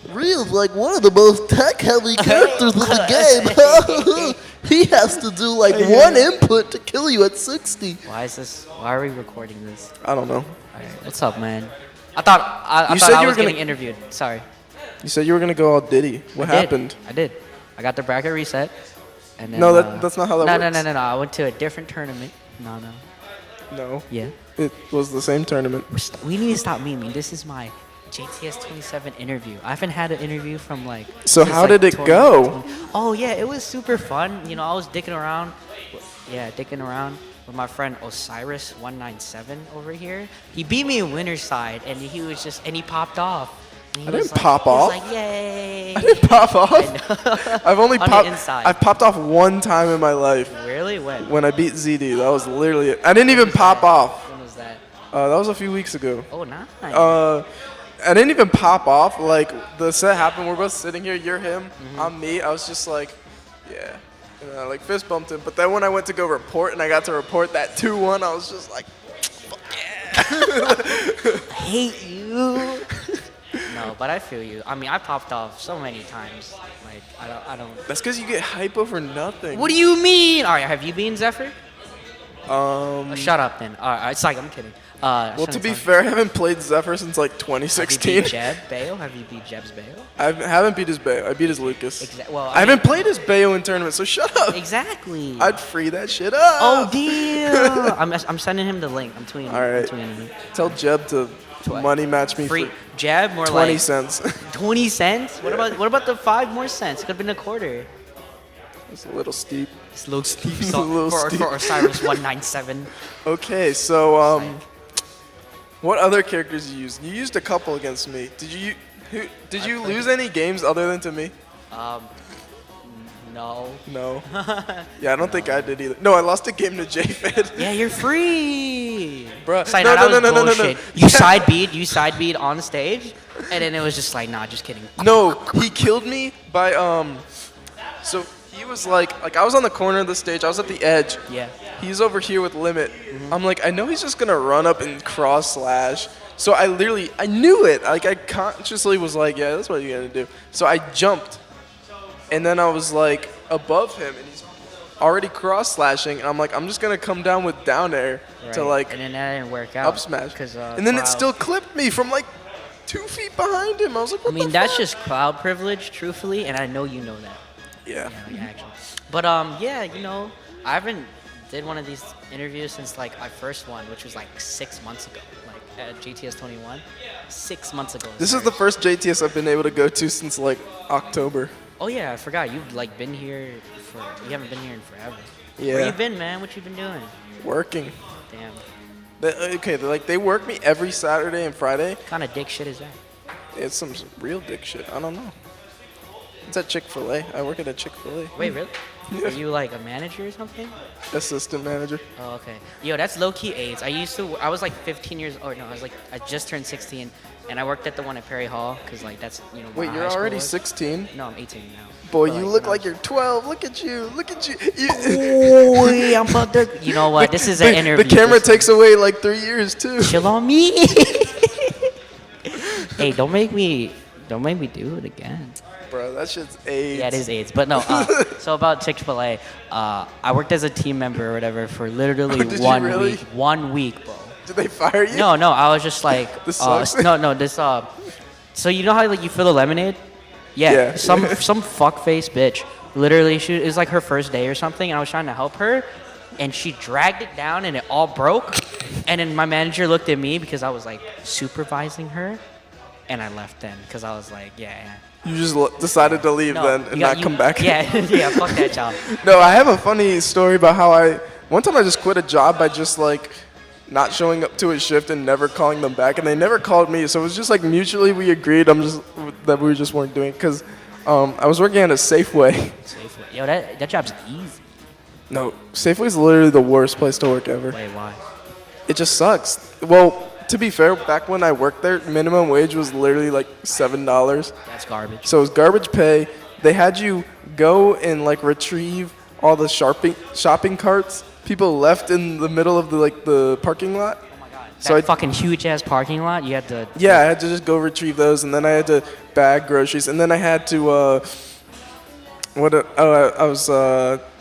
Ryu's like one of the most tech-heavy characters in the game. He has to do like one input to kill you at 60. Why are we recording this? I don't know. All right, what's up, man? I thought I was getting interviewed. Sorry. You said you were gonna go all Diddy. What happened? I did. I got the bracket reset. And then, no, that's not how that works. No. I went to a different tournament. No. Yeah. It was the same tournament. We need to stop memeing. This is my JTS 27 interview. I haven't had an interview from like. So how did it go? Oh yeah, it was super fun. You know, I was dicking around. Yeah, dicking around with my friend Osiris 197 over here. He beat me in winner's side, and he popped off. I didn't pop off. He was like, yay! I didn't pop off. I've only popped. I've popped off one time in my life. Really? When? When I beat ZD. That was literally it. I didn't even pop off. When was that? That was a few weeks ago. Oh, nice. I didn't even pop off. Like, the set happened. We're both sitting here. You're him. I'm me. I was just like, yeah. And I like fist bumped him. But then when I went to go report and I got to report that 2-1, I was just like, fuck yeah. I hate you. No, but I feel you. I mean, I popped off so many times. Like, I don't. That's because you get hype over nothing. What do you mean? All right, have you been Zephyr? Oh, shut up then. All right, it's like I'm kidding. Well, to be fair, I haven't played Zephyr since like 2016. Have you beat Jeb Bayo? Have you beat Jeb's Bayo? I haven't beat his Bayo. I beat his Lucas. Well, I haven't played his Bayo in tournament, so shut up. Exactly. I'd free that shit up. Oh, deal. I'm sending him the link. I'm tweeting. All right. Tell Jeb to money match me free. For Jeb, more 20 like cents. 20 cents? What about the 5 more cents? Could have been a quarter. It's a little steep. It's a little steep. For Osiris 197. Okay, so what other characters you used? You used a couple against me. Did you lose any games other than to me? No. No. Yeah, I don't think I did either. No, I lost a game to JFed. Yeah, you're free. Bruh. No. You side beat on stage, and then it was just like, nah, just kidding. No, he killed me by so he was like I was on the corner of the stage, I was at the edge. Yeah. He's over here with Limit. I'm like, I know he's just gonna run up and cross slash. So I knew it. Like I consciously was like, yeah, that's what you gotta do. So I jumped. And then I was like above him, and he's already cross slashing. And I'm like, I'm just gonna come down with down air to like. And then that didn't work out. Up smash. And then it still clipped me from like 2 feet behind him. I was like, what the fuck? That's just cloud privilege, truthfully, and I know you know that. Yeah. Actually. But yeah, you know, I haven't did one of these interviews since like my first one, which was like 6 months ago, like at JTS 21. 6 months ago. This is the first JTS I've been able to go to since like October. Oh yeah, I forgot. You've like been here you haven't been here in forever. Yeah. Where you been, man? What you been doing? Working. Damn. They work me every Saturday and Friday. What kind of dick shit is that? It's some real dick shit. I don't know. It's at Chick-fil-A. I work at a Chick-fil-A. Wait, really? Are you like a manager or something? Assistant manager. Oh, okay. Yo, that's low-key AIDS. I was like 15 years old. No, I just turned 16, and I worked at the one at Perry Hall, because like that's, you know, wait, you're already 16? No, I'm 18 now. Boy, you look like you're 12. Look at you. Boy, I'm about to. You know what? This is an interview. The camera takes away like 3 years too. Chill on me. Hey, don't make me do it again. Bro, that shit's AIDS. Yeah, it is AIDS. But no, so about Chick-fil-A, I worked as a team member or whatever for literally 1 week. 1 week, bro. Did they fire you? No, I was just like, this sucks. So you know how like you fill the lemonade? Yeah. Some fuckface bitch. Literally, it was like her first day or something, and I was trying to help her, and she dragged it down, and it all broke. And then my manager looked at me because I was like supervising her, and I left then because I was like, yeah. You just decided to leave then and not come back? Yeah, fuck that job. No, I have a funny story about one time I just quit a job by just like not showing up to a shift and never calling them back, and they never called me, so it was just like mutually we agreed that we just weren't doing it, because I was working at a Safeway. Safeway. Yo, that job's easy. No, Safeway's literally the worst place to work ever. Wait, why? It just sucks. Well, to be fair, back when I worked there, minimum wage was literally like $7. That's garbage. So it was garbage pay. They had you go and like retrieve all the shopping carts people left in the middle of the parking lot. Oh my god. So I fucking huge ass parking lot. You had to. Yeah, I had to just go retrieve those, and then I had to bag groceries, and then I had to.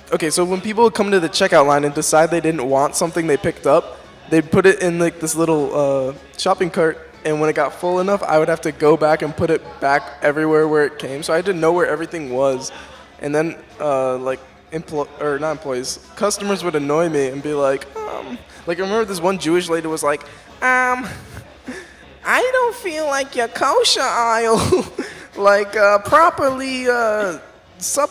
Okay, so when people would come to the checkout line and decide they didn't want something they picked up, they'd put it in like this little shopping cart, and when it got full enough, I would have to go back and put it back everywhere where it came. So I had to know where everything was, and then not employees, customers would annoy me and be like I remember this one Jewish lady was like, I don't feel like your kosher aisle properly It's not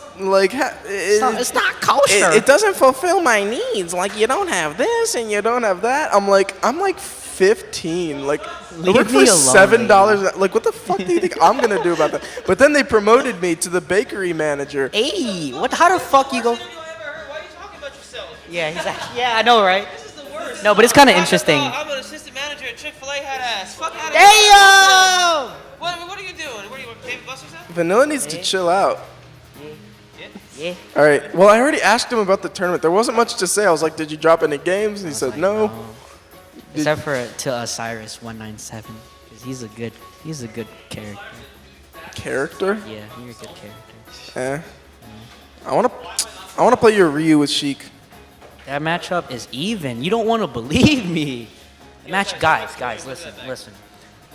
kosher. It doesn't fulfill my needs. Like, you don't have this and you don't have that. I'm like 15. Like, I work for $7. Like, what the fuck do you think I'm gonna do about that? But then they promoted me to the bakery manager. Hey, how the fuck you go? Why are you talking about yourself? Yeah, he's like, yeah, I know, right? This is the worst. No, but it's kind of interesting. I'm an assistant manager at Chick-fil-A. Head ass. Fuck out of here. Damn! What are you doing? What are you, David Buster's at? Vanilla needs to chill out. Yeah. All right. Well, I already asked him about the tournament. There wasn't much to say. I was like, "Did you drop any games?" And he said, "No." Except for to Osiris 197, because he's a good character. Character? Yeah, you're a good character. I wanna play your Ryu with Sheik. That matchup is even. You don't want to believe me. Guys, listen.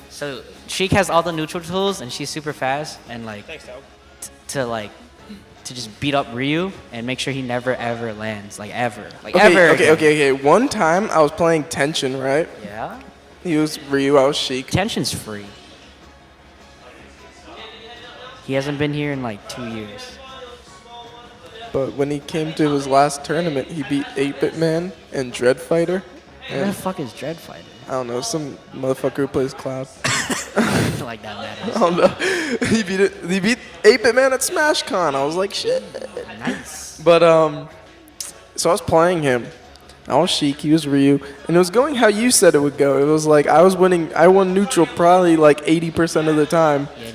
So Sheik has all the neutral tools, and she's super fast, and Thanks, Doug. to just beat up Ryu and make sure he never ever lands, ever. Okay. One time I was playing Tension, right? Yeah. He was Ryu, I was Sheik. Tension's free. He hasn't been here in 2 years. But when he came to his last tournament, he beat 8-Bit Man and Dread Fighter. Where the fuck is Dread Fighter? I don't know, some motherfucker who plays Cloud. Like that matters. I don't know. He beat 8-Bit Man at SmashCon. I was like, shit. Nice. But so I was playing him. I was Sheik, he was Ryu, and it was going how you said it would go. It was like I won neutral probably 80% of the time. Yeah.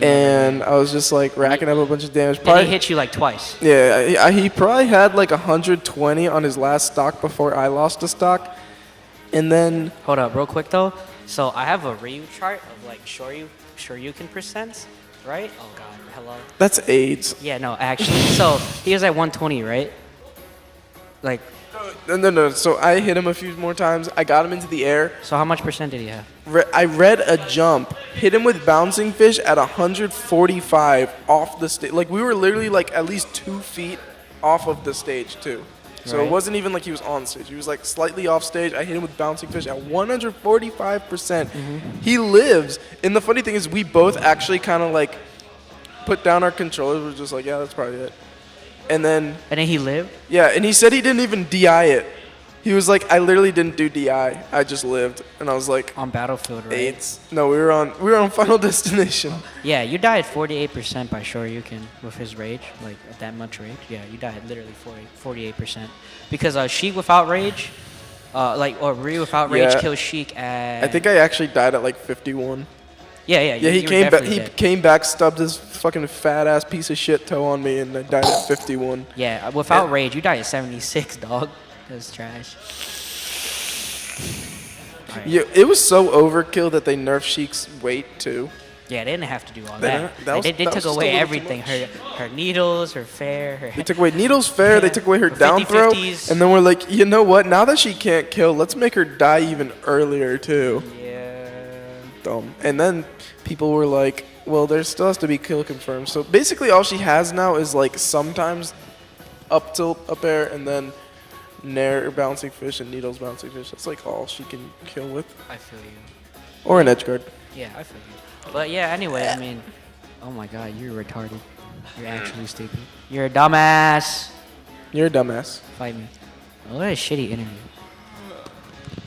And I was just racking up a bunch of damage. And he hit you twice. Yeah, he probably had 120 on his last stock before I lost a stock. And then Hold up, real quick though. So I have a Ryu chart of Shoryuken percents, right? Oh god, hello. that's AIDS. Yeah, no, actually. So he was at 120, right? No. So I hit him a few more times. I got him into the air. So how much percent did he have? I read a jump, hit him with bouncing fish at 145 off the stage. We were literally at least 2 feet off of the stage too. So Right. it wasn't even like he was on stage. He was slightly off stage. I hit him with bouncing fish at 145%. He lives. And the funny thing is we both actually kind of put down our controllers. We're just yeah, that's probably it. And then he lived? yeah, and he said he didn't even DI it. He was like, I literally didn't do DI. I just lived. And I was like, On Battlefield, right? AIDS. No, we were on Final Destination. Yeah, you died 48% by Shoryuken with his rage, at that much rage. Yeah, you died literally 48%. Because Sheik without rage, or Ryu without rage Yeah. kills Sheik at... I think I actually died at 51. Yeah, Yeah, he you were came back. definitely He dead. came back, stubbed his fucking fat ass piece of shit toe on me, and I died at 51. Yeah, without rage, you died at 76, dog. That's trash. Alright. Yeah, it was so overkill that they nerfed Sheik's weight too. Yeah, they didn't have to do all They that. didn't- that was- They that was took just a away little too everything. much. Her needles, her fair, They took away Needle's fair. They took away her Her down throw, 50-50s. and then we're like, you know what? Now that she can't kill, let's make her die even earlier too. Yeah. Dumb. And then people were like, well, there still has to be kill confirmed. So basically, all she has now is sometimes up tilt, up air, and then Nair bouncing fish and Needles bouncing fish. That's all she can kill with. I feel you. Or an edge guard. Yeah, I feel you. But yeah, anyway, I mean, oh my god, you're retarded. You're actually stupid. You're a dumbass. You're a dumbass. Fight me. Oh, what a shitty interview.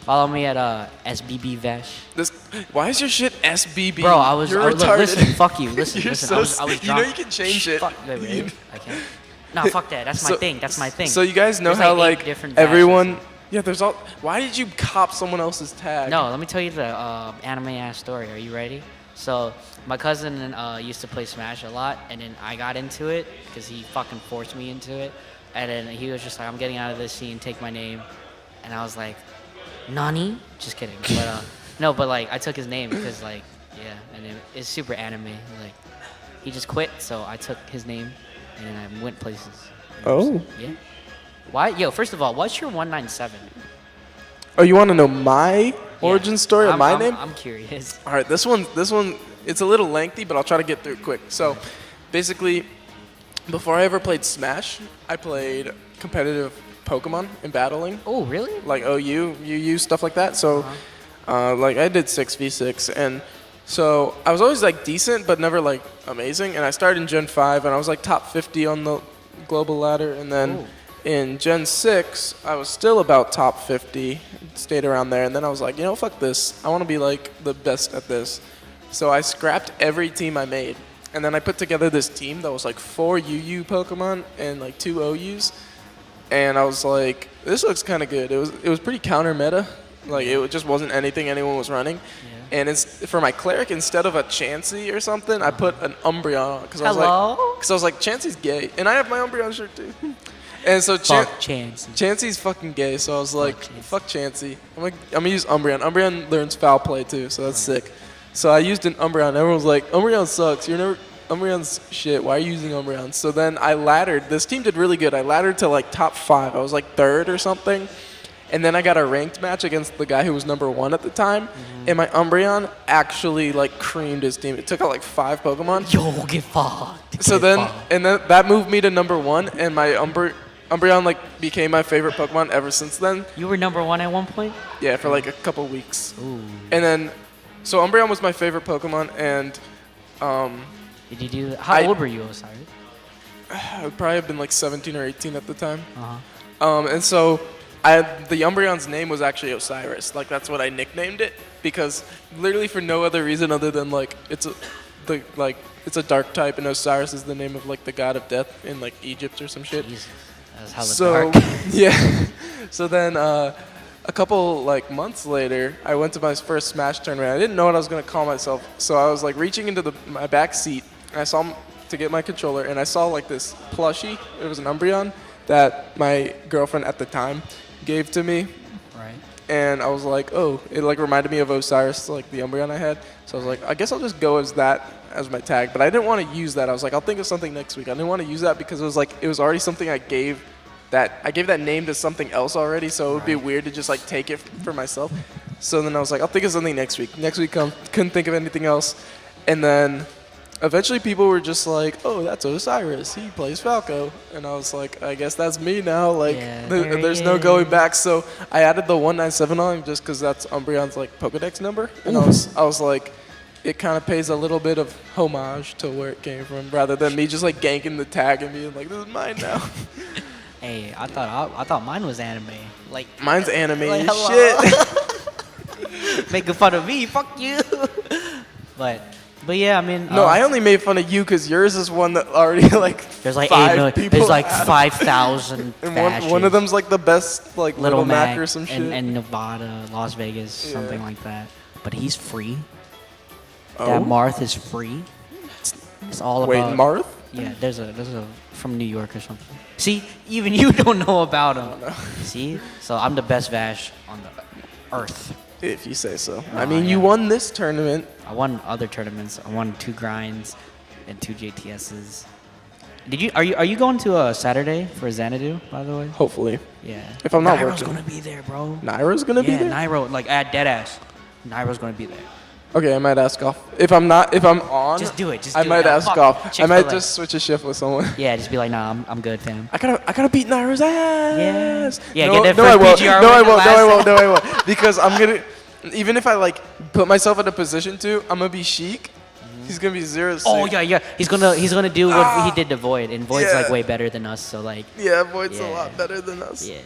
Follow me at SBB Vash. Why is your shit SBB? Bro, I was You're look, retarded. listen, fuck you. Listen, You're listen. so I was you know drunk. you can change Shh, it. Fuck, wait, really? I can't. No, fuck that. That's my thing. That's my thing. So you guys know There's how 8 different everyone. Yeah, there's all. Why did you cop someone else's tag? No, let me tell you the anime ass story. Are you ready? So my cousin used to play Smash a lot, and then I got into it because he fucking forced me into it. And then he was just like, "I'm getting out of this scene. Take my name." And I was like, Nani? Just kidding. But no, but like I took his name because like yeah, and it's super anime. Like he just quit, so I took his name, and then I went places. Oh. Yeah. Why? Yo, first of all, what's your 197? Oh, you want to know my origin story of my name? I'm curious. All right, this one, it's a little lengthy, but I'll try to get through it quick. So, basically, before I ever played Smash, I played competitive Pokemon in battling, Oh, really? like OU, UU, stuff like that. So, like I did 6v6, and so I was always like decent, but never like amazing. And I started in Gen 5, and I was like top 50 on the global ladder, and then. Ooh. In Gen 6, I was still about top 50, stayed around there, and then I was like, you know, fuck this. I want to be like the best at this. So I scrapped every team I made, and then I put together this team that was like 4 UU Pokemon and like 2 OUs, and I was like, this looks kind of good. It was pretty counter meta, like it just wasn't anything anyone was running. Yeah. And it's for my cleric, instead of a Chansey or something, I put an Umbreon on because I was like, Chansey's gay, and I have my Umbreon shirt too. And so Chansey's fucking gay, so I was like, fuck Chansey. I'm gonna use Umbreon. Umbreon learns foul play too, so that's sick. So I used an Umbreon. Everyone was like, Umbreon sucks. Umbreon's shit. Why are you using Umbreon? So then I laddered. This team did really good. I laddered to like top 5. I was like 3rd or something. And then I got a ranked match against the guy who was number 1 at the time. And my Umbreon actually like creamed his team. It took out like 5 Pokemon. Yo, get fucked. So then that moved me to number 1, and my Umbreon like became my favorite Pokemon ever since then. You were number 1 at one point? Yeah, for like a couple weeks. Ooh. And then, so Umbreon was my favorite Pokemon, and did you do that? How old were you, Osiris? I would probably have been like 17 or 18 at the time. Uh-huh. And so the Umbreon's name was actually Osiris. Like that's what I nicknamed it, because literally for no other reason other than like it's a dark type, and Osiris is the name of like the god of death in like Egypt or some shit. Jesus. That was hella dark. Yeah. So then a couple like months later, I went to my first Smash tournament. I didn't know what I was gonna call myself, so I was like reaching into my back seat, and I saw to get my controller, and I saw like this plushie. It was an Umbreon that my girlfriend at the time gave to me. Right. And I was like, oh, it like reminded me of Osiris, like the Umbreon I had. So I was like, I guess I'll just go as that as my tag. But I didn't want to use that. I was like, I'll think of something next week. I didn't want to use that because it was already something I gave that name to something else already. So it would be weird to just like take it for myself. So then I was like, I'll think of something next week. Next week couldn't think of anything else. And then eventually people were just like, oh, that's Osiris. He plays Falco. And I was like, I guess that's me now. Like, there's no going back. So I added the 197 on just because that's Umbreon's like Pokedex number. And I was like, it kind of pays a little bit of homage to where it came from, rather than me just like ganking the tag and being like, this is mine now. Hey, I thought mine was anime. Like mine's anime like, shit. Making fun of me, fuck you. But yeah, I mean. No, I only made fun of you because yours is one that already like. There's like 5 8 million. people. There's like 5,000. And one of them's like the best, like Little Mac or some shit. And Nevada, Las Vegas, something like that. But he's free. Oh? That Marth is free. It's all about. Wait, Marth? Yeah, there's a from New York or something. See, even you don't know about him. No. See, so I'm the best Vash on the earth. If you say so. I mean, you won this tournament. I won other tournaments. I won 2 grinds and 2 JTSs. Are you going to a Saturday for Xanadu, by the way? Hopefully. Yeah. If I'm not Nairo's working. gonna be there, bro. Nairo's gonna be there? Yeah, Nairo, like at Deadass. Nairo's gonna be there. Okay, I might ask off. If I'm on, Just do it. I might ask off. I Chick-fil-A. might just switch a shift with someone. Yeah, just be like, nah, I'm good, fam. I gotta beat Nairo's ass. Yeah, no, get that no, I first won't. PGR No, I win won't. at No, I last. won't. No, I won't. Because I'm gonna, even if I like put myself in a position to, I'm gonna be Sheik. He's gonna be 0-6. Oh yeah. He's gonna do what he did to Void, and Void's like way better than us. So like. Yeah, Void's a lot better than us. Yeah.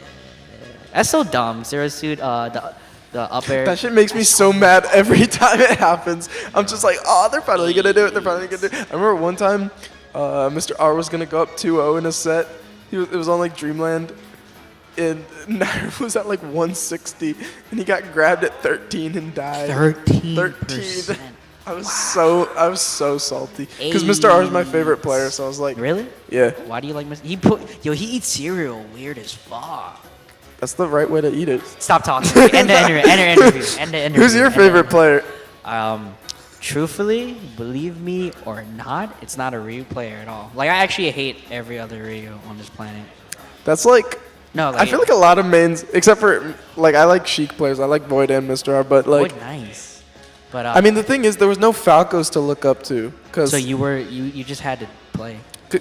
That's so dumb. Zero Suit, the up air. That shit makes me so mad every time it happens. I'm just like, oh, they're finally gonna do it. They're finally gonna do it. I remember one time, Mr. R was gonna go up 2-0 in a set. It was on like Dreamland, and Nair was at like 160, and he got grabbed at 13 and died. 13. I was so salty because Mr. R is my favorite player. So I was like, really? Yeah. Why do you like Mr. He eats cereal weird as fuck. That's the right way to eat it. Stop talking. End the interview. End the interview. Who's your favorite player? Truthfully, believe me or not, it's not a Ryu player at all. Like, I actually hate every other Ryu on this planet. That's like. No, I feel like a lot of mains, except for like I like Sheik players. I like Void and Mr. R, but like. Void, nice. But I mean, the thing is, there was no Falcos to look up to. So you just had to play.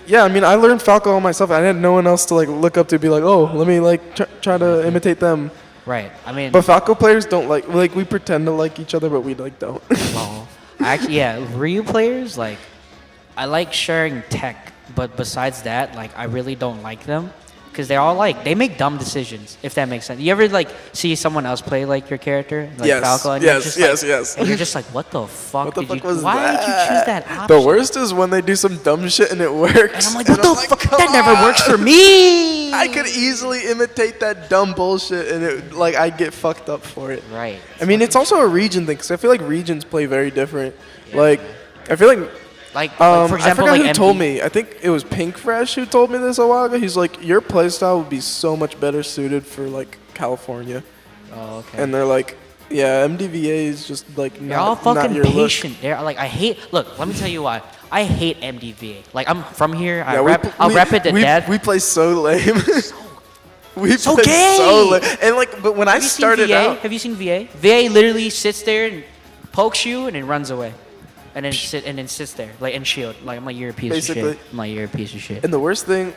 Yeah, I mean, I learned Falco all myself. I had no one else to like look up to, be like, oh, let me like try to imitate them. Right. I mean. But Falco players don't like we pretend to like each other, but we like don't. Well, actually, yeah, Ryu players like I like sharing tech, but besides that, like I really don't like them. Because they're all like, they make dumb decisions, if that makes sense. You ever like see someone else play like your character, like yes, Falco, and yes. And you're just like, what the fuck What the fuck was why that? did you choose that option? The worst is when they do some dumb shit and it works. And I'm like, what the fuck? That never works for me. I could easily imitate that dumb bullshit and it like I get fucked up for it. Right. I mean, it's also a region thing because I feel like regions play very different. Yeah. Like, I feel like for example, I forgot like who told me. I think it was Pink Fresh who told me this a while ago. He's like, your playstyle would be so much better suited for like California. Oh, okay. And they're like, yeah, MDVA is just like they're not, all fucking not your patient. look. They're like, I hate. Look, let me tell you why. I hate MDVA. Like, I'm from here. Yeah, I'll rep it to death. We play so lame. We so play gay. so lame. And like, but when I started out, have you seen VA? VA literally sits there and pokes you and then runs away. And then sits there, like, and shield. Like, I'm like, you're a piece basically, of shit. I'm like, you're a piece of shit. And the worst thing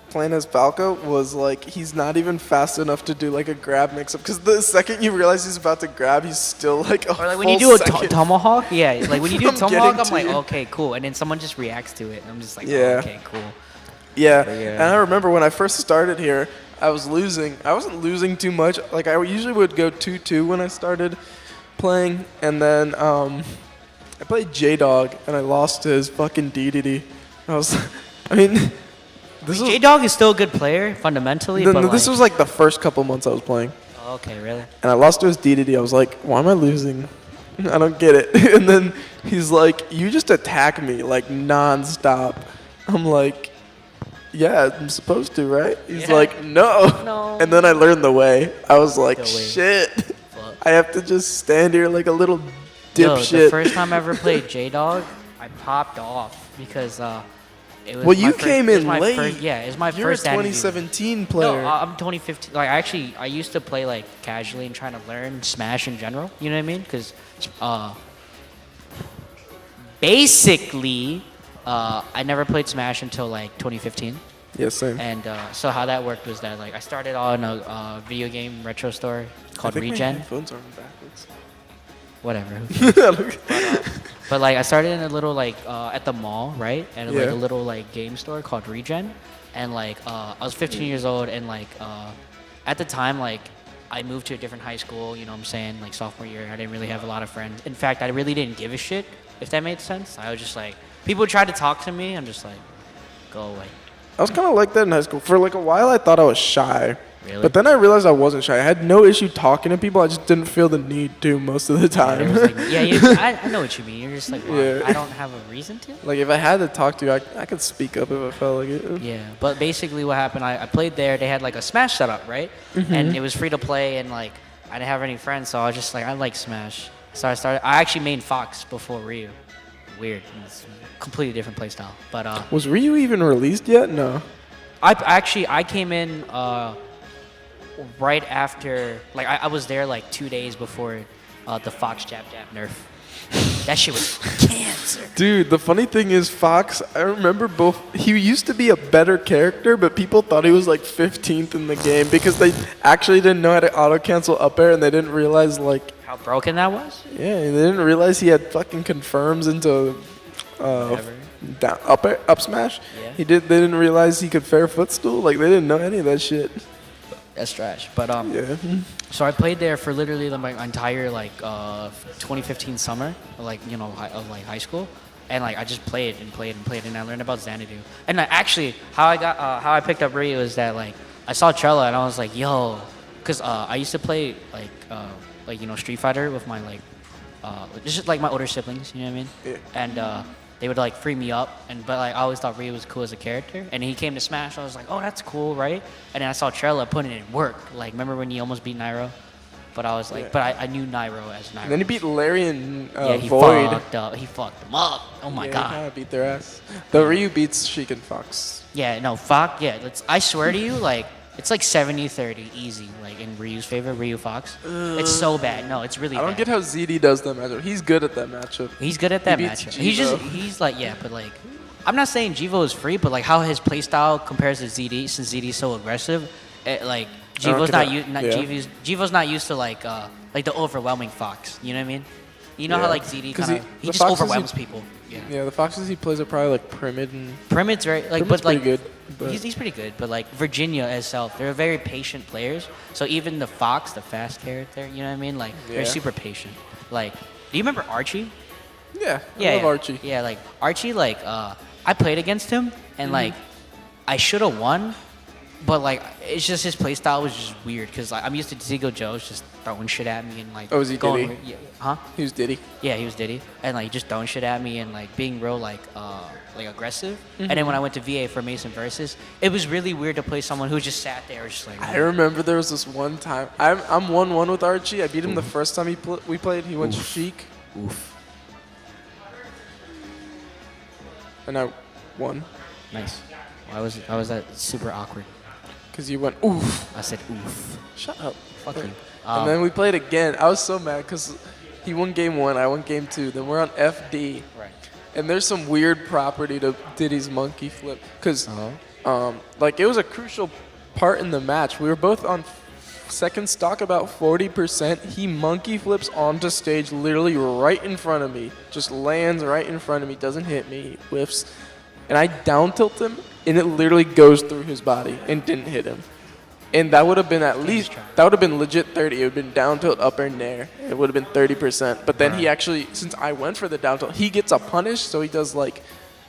playing as Falco was like he's not even fast enough to do like a grab mix-up because the second you realize he's about to grab, he's still like a or like full when you do a second tomahawk, yeah. Like when you do a from tomahawk, I'm getting like, to you. okay, cool. And then someone just reacts to it, and I'm just like, Yeah. oh, okay, cool. Yeah. Yeah. And I remember when I first started here, I was losing. I wasn't losing too much. Like I usually would go 2-2 when I started playing, and then I played J-Dog and I lost to his fucking DDD. I mean, J-Dog is still a good player fundamentally, but this was like the first couple months I was playing. Oh, okay, really? And I lost to his DDD. I was like, why am I losing? I don't get it. And then he's like, you just attack me like non-stop. I'm like, yeah, I'm supposed to, right? He's Yeah. like, no. No. And then I learned the way. I was like, The way. shit. Fuck. I have to just stand here like a little Yo, dipshit. the first time I ever played J-Dog, I popped off because it was Well, my you first, came it was in my late. First, yeah, it's my You're first a anime. 2017 player. No, I'm 2015. Like, I used to play like casually and trying to learn Smash in general. You know what I mean? Because basically, I never played Smash until like 2015. Yeah, same. And so how that worked was that like I started on a video game retro store called I think Regen. my headphones are on backwards. Whatever. But like I started in a little like at the mall, right? And like Yeah. a little like game store called Regen. And like I was 15 years old and like at the time like I moved to a different high school, you know what I'm saying, like sophomore year. I didn't really have a lot of friends. In fact, I really didn't give a shit, if that made sense. I was just like, people tried to talk to me, I'm just like, go away. I was kind of like that in high school. For like a while, I thought I was shy. Really? But then I realized I wasn't shy. I had no issue talking to people. I just didn't feel the need to most of the There time. was, like, I know what you mean. You're just like, well, Yeah. I don't have a reason to. Like, if I had to talk to you, I could speak up if I felt like it. Yeah, but basically what happened, I played there. They had like a Smash setup, right? And it was free to play, and like I didn't have any friends, so I was just like, I like Smash. So I actually made Fox before Ryu. Weird. It's a completely different play style. But Was Ryu even released yet? No. I came in right after, like I was there like 2 days before the Fox Jab nerf. That shit was cancer. Dude, the funny thing is, Fox, I remember he used to be a better character, but people thought he was like 15th in the game because they actually didn't know how to auto-cancel up air, and they didn't realize, like, How broken that was? yeah, they didn't realize he had fucking confirms into Whatever. up smash. Yeah. They didn't realize he could fair footstool. Like, they didn't know any of that shit. That's trash. But Yeah. so I played there for literally my entire like 2015 summer, like of like high school, and like I just played and played and played, and I learned about Xanadu. And actually, how I picked up Ryu is that like I saw Trella and I was like, yo, because I used to play like Street Fighter with my like just like my older siblings, you know what I mean? Yeah. And they would like free me up, but like I always thought Ryu was cool as a character. And he came to Smash, I was like, oh, that's cool, right? And then I saw Trella putting it in work. Like, remember when he almost beat Nairo? But I was like, but I knew Nairo as Nairo. And then he beat Larry and yeah, he Void. fucked up. He fucked them up. Oh my He god. kind of beat their ass. The Ryu beats Sheik and Fox. Yeah, no, fuck. Yeah, I swear to you, like it's like 70-30 easy, like in Ryu's favor, Ryu Fox. It's so bad. No, it's really I don't bad. get how ZD does that matchup. He's good at that matchup. He's good at that He beats matchup. Jivo. He's like, yeah, but like, I'm not saying Jivo is free, but like how his playstyle compares to ZD, since ZD is so aggressive, like Jivo's Jivo's not used to like the overwhelming Fox. You know what I mean? You know how like ZD kind of he just overwhelms people. Yeah. Yeah, the Foxes he plays are probably like Primid and Primid's right, like, Primid's but like pretty good, but- he's pretty good, but like Virginia itself, they're very patient players. So even the Fox, the fast character, you know what I mean? Like Yeah. they're super patient. Like, do you remember Archie? yeah, I love Archie. Yeah, like Archie, like I played against him and Mm-hmm. like I should have won, but like it's just his play style was just weird because like, I'm used to Zigo Joe's just throwing shit at me and like Oh, is he going Diddy? yeah, huh? He was Diddy. Yeah, he was Diddy, and like just throwing shit at me and like being real like aggressive. And then when I went to VA for Mason versus, it was really weird to play someone who just sat there just like. I remember there was this one time. I'm 1-1 with Archie. I beat him the first time we played. He went Sheik. Oof. And I won. Nice. Why was that super awkward? Because you went oof. I said oof. Shut up. Fuck you. And then we played again. I was so mad because he won game 1. I won game 2. Then we're on FD. Right. And there's some weird property to Diddy's monkey flip. Because like it was a crucial part in the match. We were both on second stock about 40%. He monkey flips onto stage literally right in front of me. Just lands right in front of me. Doesn't hit me. He whiffs. And I down tilt him. And it literally goes through his body and didn't hit him. And that would have been at least, that would have been legit 30. It would have been down tilt, up air, nair. It would have been 30%. But then he actually, since I went for the down tilt, he gets a punish. So he does like,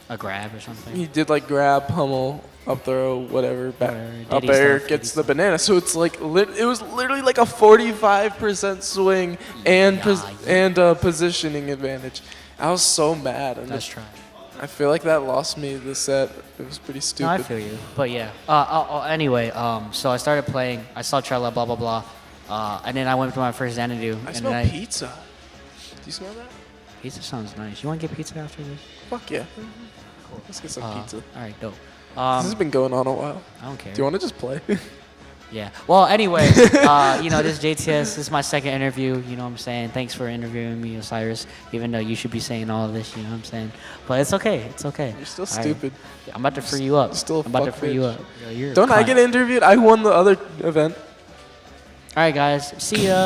A grab or something. he did like grab, pummel, up throw, whatever, back, Whatever, up Diddy air, stuff, gets Diddy the banana. So it's like, it was literally like a 45% swing and positioning advantage. I was so mad. And That's trash. I feel like that lost me the set. It was pretty stupid. No, I feel you. But yeah. Anyway, so I started playing. I saw Trella, blah, blah, blah. And then I went to my first Xanadu. I and smell then pizza. Do you smell that? Pizza sounds nice. You want to get pizza after this? Fuck yeah. Let's get some pizza. All right, dope. This has been going on a while. I don't care. Do you want to just play? Yeah. Well, anyway, this is JTS. This is my second interview. You know what I'm saying? Thanks for interviewing me, Osiris. Even though you should be saying all of this, you know what I'm saying? But it's okay. It's okay. You're still All right. stupid. Yeah, I'm about to free you up. Still a I'm about to fuck free you bitch. up. Yo, you're a Don't I cunt. get interviewed? I won the other event. All right, guys. See ya.